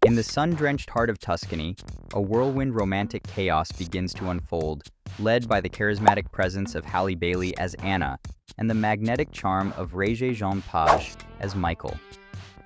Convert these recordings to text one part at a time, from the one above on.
In the sun-drenched heart of Tuscany, a whirlwind romantic chaos begins to unfold, led by the charismatic presence of Halle as Anna and the magnetic charm of Regé-Jean as Michael.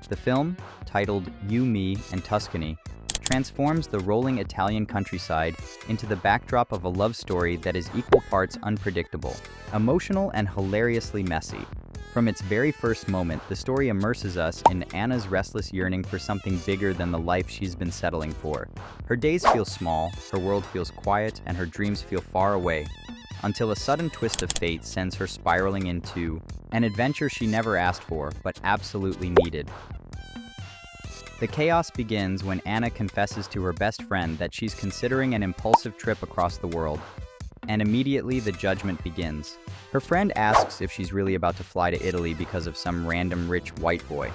The film, titled You, Me, and Tuscany, transforms the rolling Italian countryside into the backdrop of a love story that is equal parts unpredictable, emotional, and hilariously messy. From its very first moment, the story immerses us in Anna's restless yearning for something bigger than the life she's been settling for. Her days feel small, her world feels quiet, and her dreams feel far away, until a sudden twist of fate sends her spiraling into an adventure she never asked for, but absolutely needed. The chaos begins when Anna confesses to her best friend that she's considering an impulsive trip across the world, and immediately the judgment begins. Her friend asks if she's really about to fly to Italy because of some random rich white boy,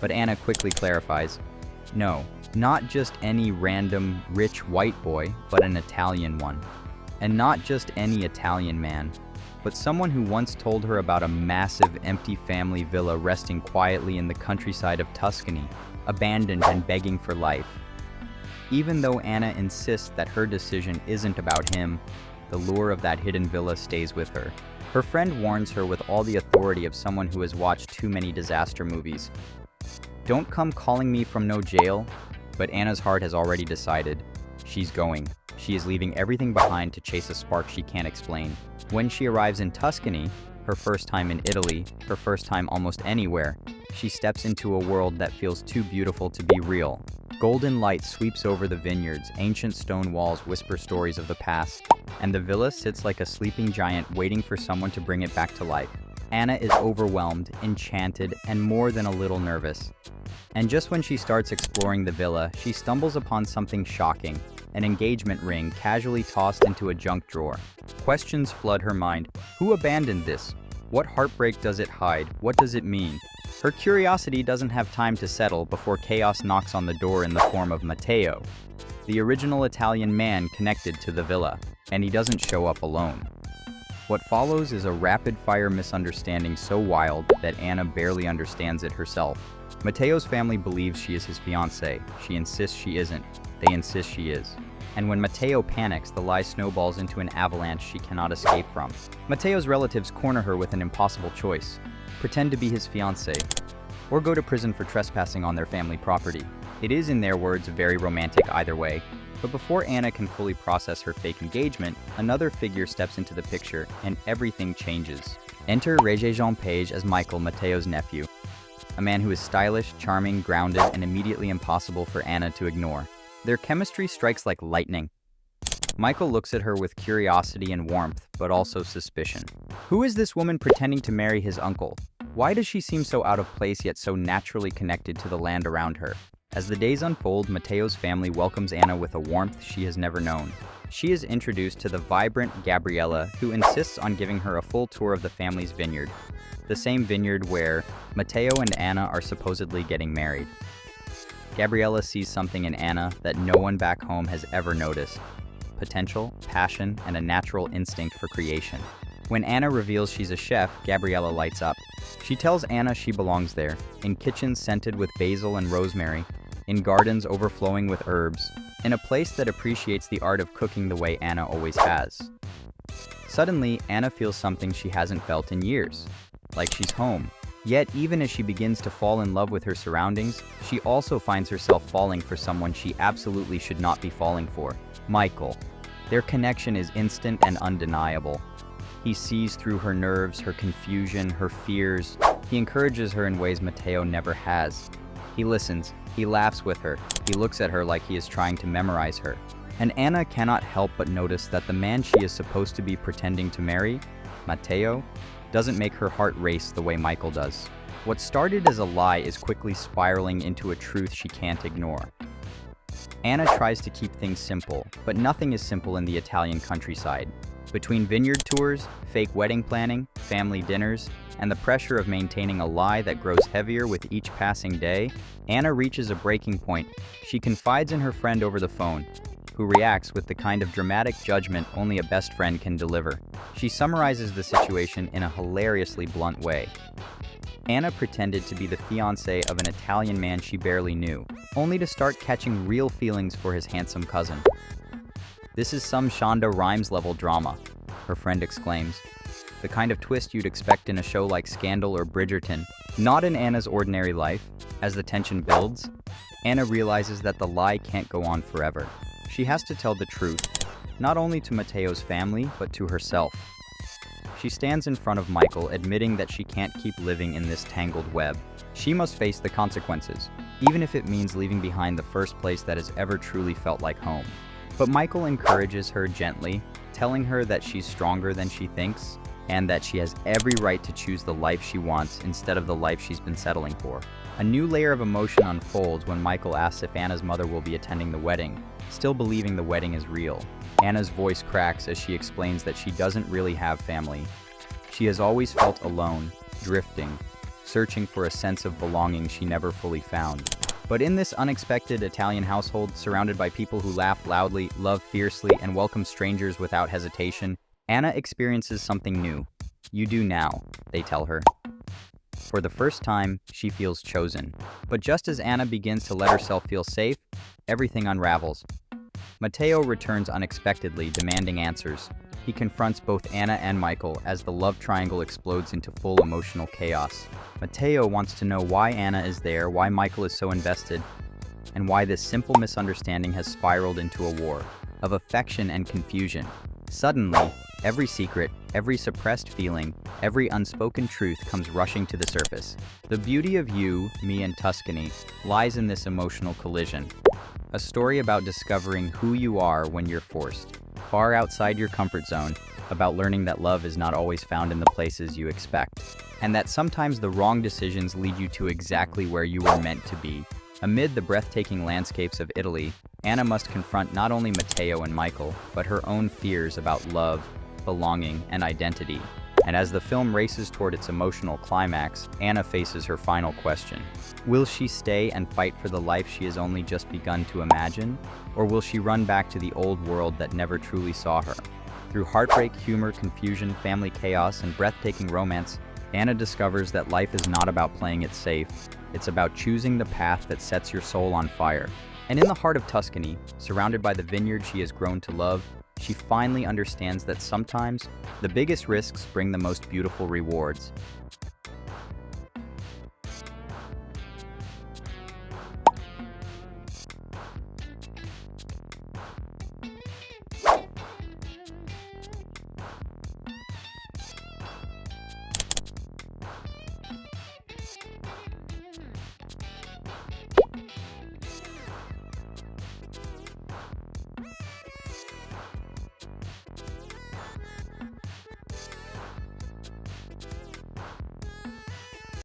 but Anna quickly clarifies, no, not just any random rich white boy, but an Italian one. And not just any Italian man, but someone who once told her about a massive empty family villa resting quietly in the countryside of Tuscany, abandoned and begging for life. Even though Anna insists that her decision isn't about him, the lure of that hidden villa stays with her. Her friend warns her with all the authority of someone who has watched too many disaster movies. Don't come calling me from no jail, but Anna's heart has already decided. She's going. She is leaving everything behind to chase a spark she can't explain. When she arrives in Tuscany, her first time in Italy, her first time almost anywhere, she steps into a world that feels too beautiful to be real. Golden light sweeps over the vineyards, ancient stone walls whisper stories of the past, and the villa sits like a sleeping giant waiting for someone to bring it back to life. Anna is overwhelmed, enchanted, and more than a little nervous. And just when she starts exploring the villa, she stumbles upon something shocking, an engagement ring casually tossed into a junk drawer. Questions flood her mind. Who abandoned this? What heartbreak does it hide? What does it mean? Her curiosity doesn't have time to settle before chaos knocks on the door in the form of Matteo, the original Italian man connected to the villa, and he doesn't show up alone. What follows is a rapid-fire misunderstanding so wild that Anna barely understands it herself. Matteo's family believes she is his fiancée. She insists she isn't. They insist she is. And when Matteo panics, the lie snowballs into an avalanche she cannot escape from. Matteo's relatives corner her with an impossible choice: pretend to be his fiancée, or go to prison for trespassing on their family property. It is, in their words, very romantic either way. But before Anna can fully process her fake engagement, another figure steps into the picture, and everything changes. Enter Regé-Jean as Michael, Matteo's nephew. A man who is stylish, charming, grounded, and immediately impossible for Anna to ignore. Their chemistry strikes like lightning. Michael looks at her with curiosity and warmth, but also suspicion. Who is this woman pretending to marry his uncle? Why does she seem so out of place yet so naturally connected to the land around her? As the days unfold, Matteo's family welcomes Anna with a warmth she has never known. She is introduced to the vibrant Gabriella, who insists on giving her a full tour of the family's vineyard, the same vineyard where Matteo and Anna are supposedly getting married. Gabriella sees something in Anna that no one back home has ever noticed: potential, passion, and a natural instinct for creation. When Anna reveals she's a chef, Gabriella lights up. She tells Anna she belongs there, in kitchens scented with basil and rosemary, in gardens overflowing with herbs, in a place that appreciates the art of cooking the way Anna always has. Suddenly, Anna feels something she hasn't felt in years, like she's home. Yet, even as she begins to fall in love with her surroundings, she also finds herself falling for someone she absolutely should not be falling for: Michael. Their connection is instant and undeniable. He sees through her nerves, her confusion, her fears. He encourages her in ways Matteo never has. He listens, he laughs with her, he looks at her like he is trying to memorize her. And Anna cannot help but notice that the man she is supposed to be pretending to marry, Matteo, doesn't make her heart race the way Michael does. What started as a lie is quickly spiraling into a truth she can't ignore. Anna tries to keep things simple, but nothing is simple in the Italian countryside. Between vineyard tours, fake wedding planning, family dinners, and the pressure of maintaining a lie that grows heavier with each passing day, Anna reaches a breaking point. She confides in her friend over the phone, who reacts with the kind of dramatic judgment only a best friend can deliver. She summarizes the situation in a hilariously blunt way. Anna pretended to be the fiancée of an Italian man she barely knew, only to start catching real feelings for his handsome cousin. "This is some Shonda Rhimes-level drama," her friend exclaims. "The kind of twist you'd expect in a show like Scandal or Bridgerton, not in Anna's ordinary life." As the tension builds, Anna realizes that the lie can't go on forever. She has to tell the truth, not only to Matteo's family, but to herself. She stands in front of Michael, admitting that she can't keep living in this tangled web. She must face the consequences, even if it means leaving behind the first place that has ever truly felt like home. But Michael encourages her gently, telling her that she's stronger than she thinks, and that she has every right to choose the life she wants instead of the life she's been settling for. A new layer of emotion unfolds when Michael asks if Anna's mother will be attending the wedding, still believing the wedding is real. Anna's voice cracks as she explains that she doesn't really have family. She has always felt alone, drifting, searching for a sense of belonging she never fully found. But in this unexpected Italian household, surrounded by people who laugh loudly, love fiercely, and welcome strangers without hesitation, Anna experiences something new. "You do now," they tell her. For the first time, she feels chosen. But just as Anna begins to let herself feel safe, everything unravels. Matteo returns unexpectedly, demanding answers. He confronts both Anna and Michael as the love triangle explodes into full emotional chaos. Matteo wants to know why Anna is there, why Michael is so invested, and why this simple misunderstanding has spiraled into a war of affection and confusion. Suddenly, every secret, every suppressed feeling, every unspoken truth comes rushing to the surface. The beauty of You, Me, and Tuscany lies in this emotional collision. A story about discovering who you are when you're forced, far outside your comfort zone, about learning that love is not always found in the places you expect, and that sometimes the wrong decisions lead you to exactly where you were meant to be. Amid the breathtaking landscapes of Italy, Anna must confront not only Matteo and Michael, but her own fears about love, belonging, and identity. And as the film races toward its emotional climax, Anna faces her final question. Will she stay and fight for the life she has only just begun to imagine? Or will she run back to the old world that never truly saw her? Through heartbreak, humor, confusion, family chaos, and breathtaking romance, Anna discovers that life is not about playing it safe. It's about choosing the path that sets your soul on fire. And in the heart of Tuscany, surrounded by the vineyard she has grown to love, she finally understands that sometimes the biggest risks bring the most beautiful rewards.